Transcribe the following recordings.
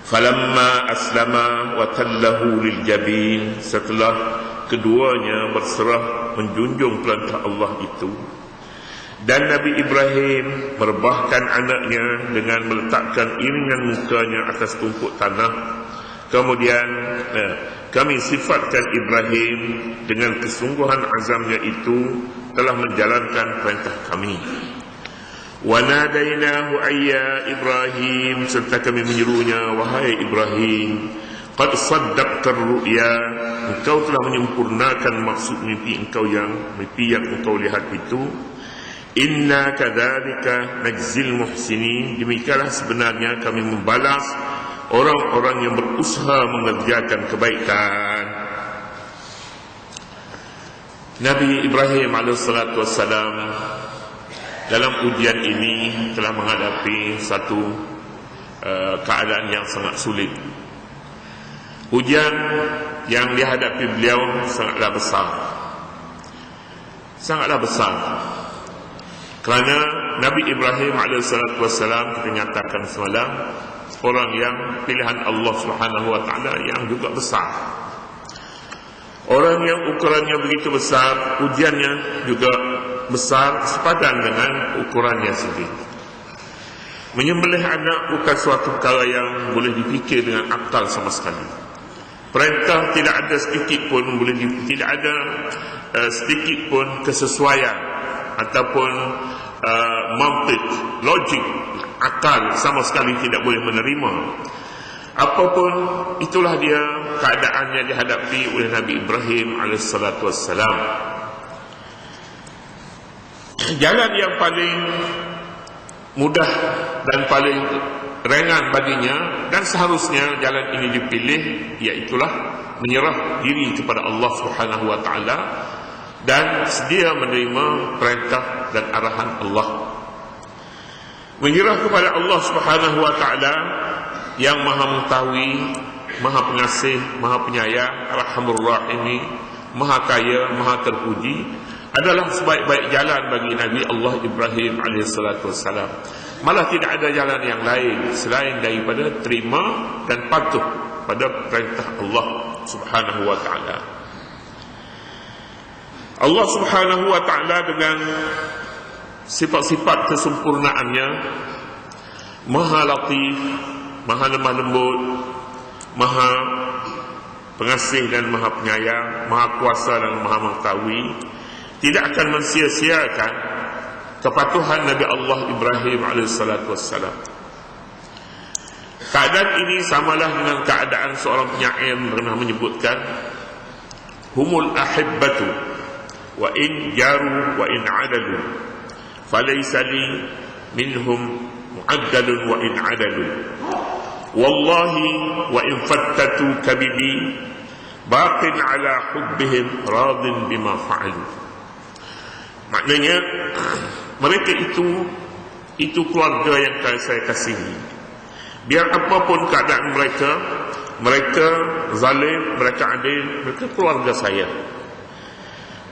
Falamma aslama wa tallahu lil jabin, setelah keduanya berserah menjunjung perintah Allah itu, dan Nabi Ibrahim merebahkan anaknya dengan meletakkan iringan mukanya atas tumpuk tanah. Kemudian kami sifatkan Ibrahim dengan kesungguhan azamnya itu telah menjalankan perintah kami. Wa nadainahu ayya Ibrahim, serta kami menyerunya, wahai Ibrahim, qad saddaqta ru'ya, engkau telah menyempurnakan maksud mimpi yang engkau lihat itu. Inna kadzalika najzil muhsinin, demikianlah sebenarnya kami membalas orang-orang yang berusaha mengerjakan kebaikan. Nabi Ibrahim AS dalam ujian ini telah menghadapi satu keadaan yang sangat sulit. Ujian yang dihadapi beliau sangatlah besar. Sangatlah besar. Kerana Nabi Ibrahim AS, kita nyatakan semalam, orang yang pilihan Allah SWT yang juga besar. Orang yang ukurannya begitu besar, ujiannya juga besar sepadan dengan ukurannya sendiri. Menyembelih anak bukan suatu perkara yang boleh dipikir dengan akal sama sekali. Perintah tidak ada sedikit pun tidak ada sedikit pun kesesuaian ataupun mantik, logik, akal sama sekali tidak boleh menerima. Apapun itulah dia keadaan yang dihadapi oleh Nabi Ibrahim alaihissalam. Jalan yang paling mudah dan paling ringan baginya, dan seharusnya jalan ini dipilih, iaitulah menyerah diri kepada Allah Subhanahu wa taala dan sedia menerima perintah dan arahan Allah. Menyerah kepada Allah Subhanahu wa taala yang Maha mengetahui, Maha pengasih, Maha penyayang, Arhamur Rahimi, Maha kaya, Maha terpuji, adalah sebaik-baik jalan bagi Nabi Allah Ibrahim alaihissalam. Malah tidak ada jalan yang lain selain daripada terima dan patuh pada perintah Allah Subhanahu wa taala. Allah Subhanahu wa taala dengan sifat-sifat kesempurnaannya, Maha Latif, Maha lemah lembut, Maha pengasih dan Maha penyayang, Maha kuasa dan Maha mengetahui, tidak akan mensia-siakan kepatuhan Nabi Allah Ibrahim alaihissalam. Keadaan ini samalah dengan keadaan seorang penyair pernah menyebutkan, humul ahibbatu wa in jaru wa in adalu falaysa li minhum mu'addalun wa in adalu wallahi wa in fattatu kabidi baqin ala hubbihim radin bima fa'alu. Maknanya mereka itu keluarga yang saya kasihi. Biar apapun keadaan mereka zalim, mereka adil, mereka keluarga saya.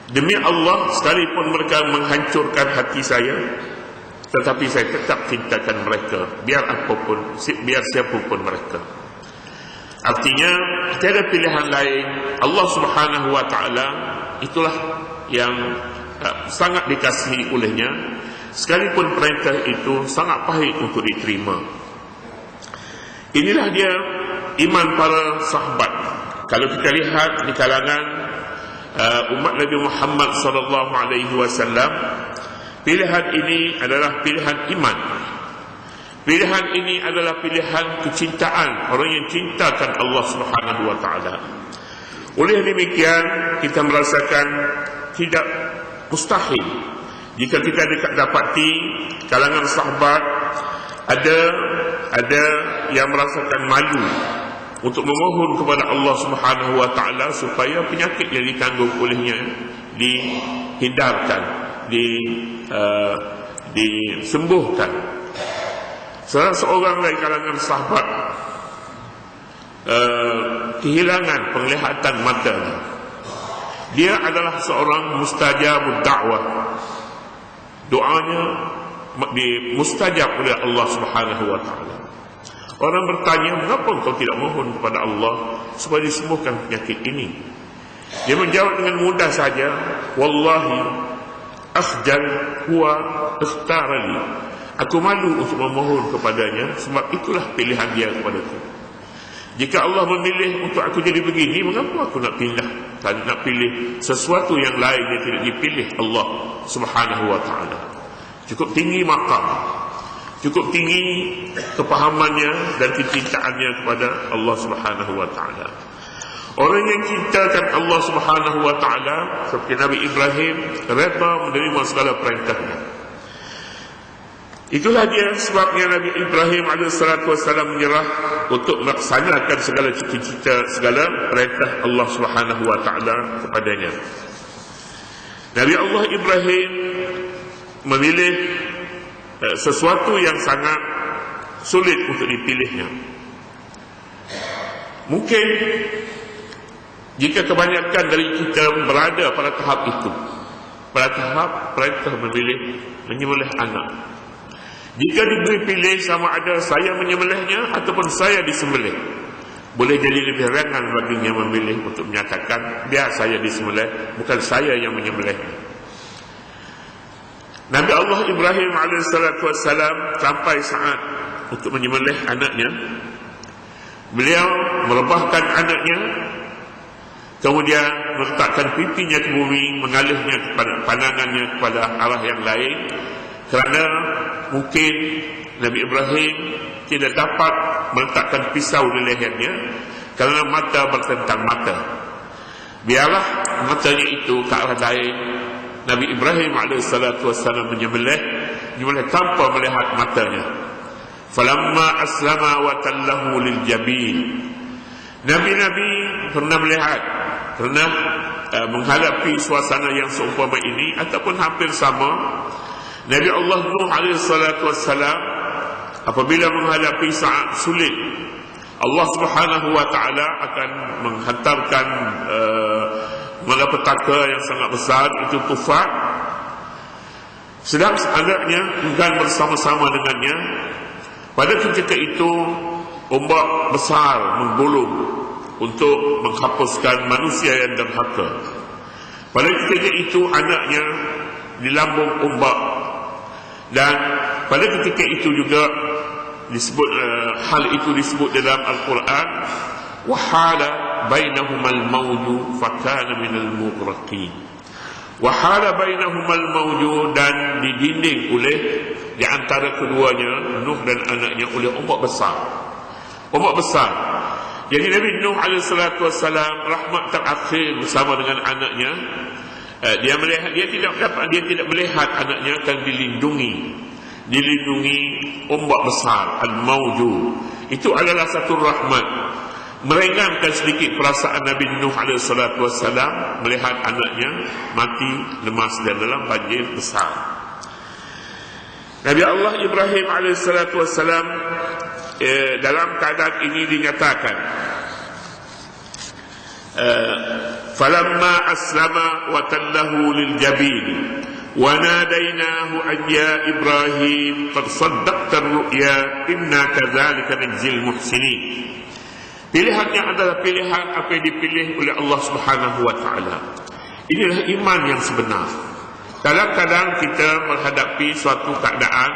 Demi Allah, sekalipun mereka menghancurkan hati saya, tetapi saya tetap cintakan mereka, biar apapun, biar siapapun mereka. Artinya tiada pilihan lain. Allah Subhanahu wa taala itulah yang sangat dikasihi olehnya, sekalipun perintah itu sangat pahit untuk diterima. Inilah dia iman para sahabat. Kalau kita lihat di kalangan umat Nabi Muhammad sallallahu alaihi wasallam, pilihan ini adalah pilihan iman. Pilihan ini adalah pilihan kecintaan, orang yang cintakan Allah Subhanahu wa taala. Oleh demikian, kita merasakan tidak mustahil jika kita dapati kalangan sahabat ada yang merasakan malu untuk memohon kepada Allah Subhanahu wa taala supaya penyakit yang ditanggung olehnya dihindarkan, disembuhkan. Salah seorang dari kalangan sahabat kehilangan penglihatan mata. Dia adalah seorang mustajabud da'wah. Doanya mustajab oleh Allah Subhanahu wa taala. Orang bertanya, mengapa engkau tidak mohon kepada Allah supaya disembuhkan penyakit ini? Dia menjawab dengan mudah saja, wallahi akhjal huwa ikhtarali. Aku malu untuk memohon kepadanya, sebab itulah pilihan dia kepadaku. Jika Allah memilih untuk aku jadi begini, mengapa aku nak pindah, nak pilih sesuatu yang lain yang tidak dipilih Allah Subhanahu wa ta'ala. Cukup tinggi maqam, cukup tinggi kepahamannya dan kecintaannya kepada Allah Subhanahu wa ta'ala. Orang yang cintakan Allah Subhanahu wa ta'ala seperti Nabi Ibrahim, reda menerima segala perintahnya. Itulah dia sebabnya Nabi Ibrahim AS menyerah untuk melaksanakan segala cita-cita, segala perintah Allah Subhanahu wa ta'ala kepadanya. Nabi Allah Ibrahim memilih sesuatu yang sangat sulit untuk dipilihnya. Mungkin jika kebanyakan dari kita berada pada tahap itu, pada tahap perintah menyembelih anak, jika diberi pilih sama ada saya menyembelihnya ataupun saya disembelih, boleh jadi lebih ringan baginya memilih untuk menyatakan biar saya disembelih, bukan saya yang menyembelihnya. Nabi Allah Ibrahim AS sampai saat untuk menyembelih anaknya, beliau merebahkan anaknya, kemudian meletakkan pipinya ke bumi, mengalihnya kepada pandangannya kepada arah yang lain, kerana mungkin Nabi Ibrahim tidak dapat meletakkan pisau di lehernya kerana mata bertentang mata. Biarlah matanya itu ke arah lain. Nabi Ibrahim AS menyembelih tanpa melihat matanya. Falamma aslama wa tallahu lil jabin. Nabi-nabi pernah melihat, pernah menghadapi suasana yang seumpama ini ataupun hampir sama. Nabi Allah Nuh AS apabila menghadapi saat sulit, Allah Subhanahu wa ta'ala akan menghantarkan malapetaka yang sangat besar, itu tufan. Sedang anaknya enggan bersama-sama dengannya. Pada ketika itu ombak besar menggulung untuk menghapuskan manusia yang derhaka. Pada ketika itu anaknya di lambung ombak, dan pada ketika itu juga disebut hal itu disebut dalam Al-Quran, wahala bainahumal mawju fakana minal mughraqin. Wahala bainahumal mawju, dan didinding oleh di antara keduanya, Nuh dan anaknya, oleh ombak besar. Ombak besar. Jadi Nabi Nuh AS rahmat terakhir bersama dengan anaknya, dia tidak melihat anaknya akan dilindungi ombak besar, al-mawju. Itu adalah satu rahmat, meringankan sedikit perasaan Nabi Nuh AS melihat anaknya mati lemas dan dalam banjir besar. Nabi Allah Ibrahim AS dalam keadaan ini dinyatakan, falamma aslama wa tallahu lil jabin wa nadainahu an ya Ibrahim qad saddaqta ar-ru'ya inna kadzalika najzil muhsinin. Pilihannya adalah pilihan apa yang dipilih oleh Allah Subhanahu wa ta'ala. Inilah iman yang sebenar. Kadang-kadang kita menghadapi suatu keadaan,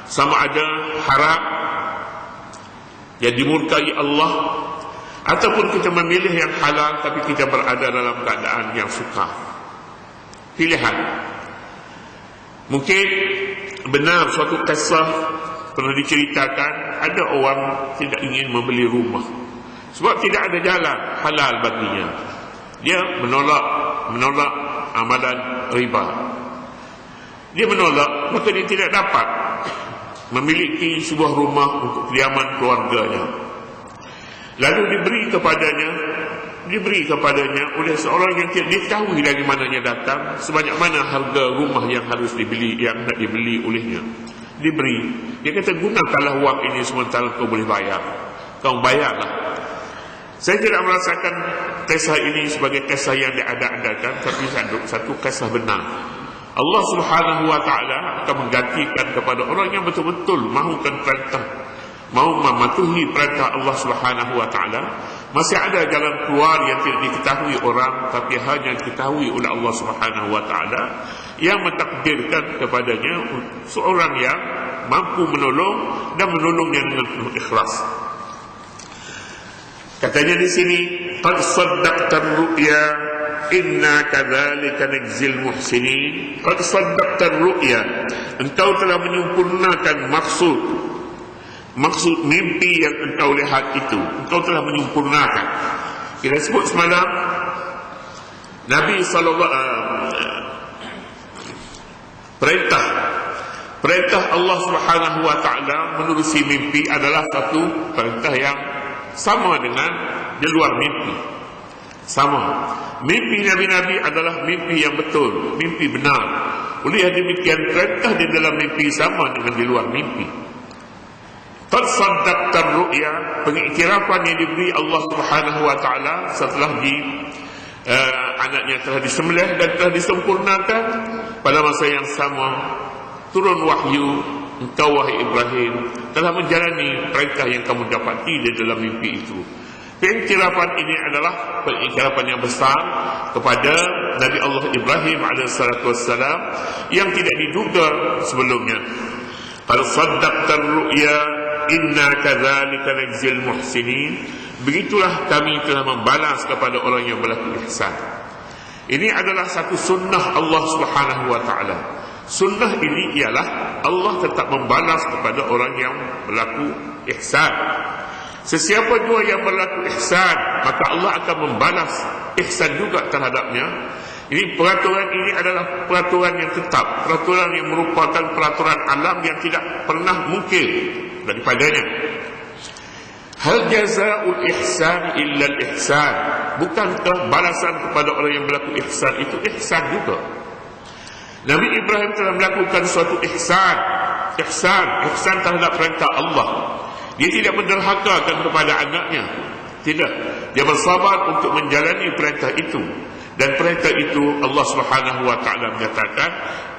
sama ada harap yang dimurkai Allah, ataupun kita memilih yang halal tapi kita berada dalam keadaan yang sukar. Pilihan. Mungkin benar suatu kisah pernah diceritakan, ada orang tidak ingin membeli rumah sebab tidak ada jalan halal baginya. Dia menolak amalan riba. Dia menolak, maka dia tidak dapat memiliki sebuah rumah untuk kediaman keluarganya. Lalu diberi kepadanya oleh seorang yang tidak diketahui dari mananya datang, sebanyak mana harga rumah yang harus dibeli, yang nak dibeli olehnya. Diberi. Dia kata, gunakanlah wang ini sementara kau boleh bayar. Kau bayarlah. Saya tidak merasakan kisah ini sebagai kisah yang diada-adakan, tapi satu kisah benar. Allah Subhanahu wa ta'ala akan menggantikan kepada orang yang betul-betul mahukan perintah mau mematuhi perintah Allah Subhanahu wa taala, masih ada jalan keluar yang tidak diketahui orang, tapi hanya diketahui oleh Allah Subhanahu wa taala yang mentakdirkan kepadanya seorang yang mampu menolong dan menolongnya dengan penuh ikhlas. Katanya di sini, qad saddaqtar ru'ya inna kadzalika najzil muhsinin. Qad saddaqtar ru'ya, engkau telah menyempurnakan maksud mimpi yang engkau lihat itu, engkau telah menyempurnakan. Kita sebut semalam Nabi perintah Allah Subhanahu wa taala menerusi mimpi adalah satu perintah yang sama dengan di luar mimpi. Sama. Mimpi Nabi-Nabi adalah mimpi yang betul, mimpi benar. Oleh demikian perintah di dalam mimpi sama dengan di luar mimpi. Qad saddaqtar ru'ya, pengiktirafan yang diberi Allah Subhanahu wa taala setelah anaknya telah disembelih dan telah disempurnakan pada masa yang sama turun wahyu, engkau wahai Ibrahim telah menjalani perintah yang kamu dapati di dalam mimpi itu. Pengiktirafan ini adalah pengiktirafan yang besar kepada Nabi Allah Ibrahim alaihissalam yang tidak diduga sebelumnya. Qad saddaqtar ru'ya inna kadzalika najzil muhsinin. Begitulah kami telah membalas kepada orang yang berlaku ihsan. Ini adalah satu sunnah Allah Subhanahu wa taala. Sunnah ini ialah Allah tetap membalas kepada orang yang berlaku ihsan. Sesiapa jua yang berlaku ihsan, maka Allah akan membalas ihsan juga terhadapnya. Ini peraturan ini adalah peraturan yang tetap, peraturan yang merupakan peraturan alam yang tidak pernah mungkin daripadanya. Hal jazaa'ul ihsan illa al-ihsan. Bukankah balasan kepada orang yang berlaku ihsan itu ihsan juga? Nabi Ibrahim telah melakukan suatu ihsan terhadap perintah Allah. Dia tidak menderhakakan kepada anaknya. Tidak. Dia bersabar untuk menjalani perintah itu. Dan perintah itu Allah Subhanahu wa taala menyatakan,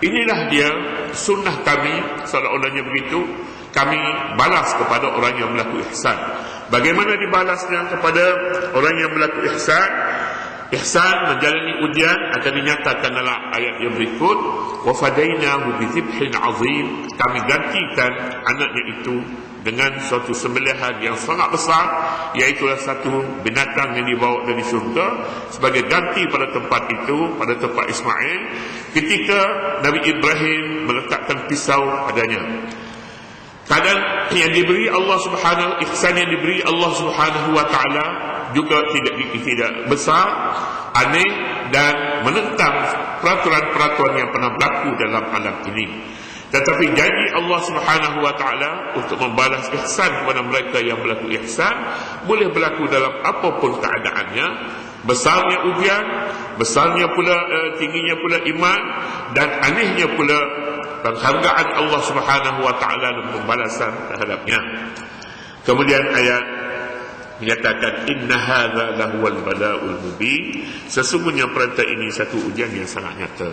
inilah dia sunnah kami, seolah-olahnya begitu, kami balas kepada orang yang berlaku ihsan. Bagaimana dibalasnya kepada orang yang berlaku ihsan? Ihsan menjalani ujian akan dinyatakan dalam ayat yang berikut, wa fadainahu bi dzibhin azim. Kami gantikan anaknya itu dengan suatu sembelihan yang sangat besar, iaitu satu binatang yang dibawa dari surga sebagai ganti pada tempat itu, pada tempat Ismail, ketika Nabi Ibrahim meletakkan pisau padanya. Kadang yang diberi Allah Subhanahu, ihsan yang diberi Allah Subhanahu wa taala juga tidak besar, aneh dan menentang peraturan-peraturan yang pernah berlaku dalam alam ini. Tetapi janji Allah Subhanahu wa taala untuk membalas ihsan kepada mereka yang berlaku ihsan boleh berlaku dalam apapun keadaannya. Besarnya ujian, besarnya pula tingginya pula iman, dan anehnya pula penghargaan Allah Subhanahu wa taala dan pembalasan terhadapnya. Kemudian ayat menyatakan, inna hadza lahuwal bala'ul mubin. Sesungguhnya perintah ini satu ujian yang sangat nyata.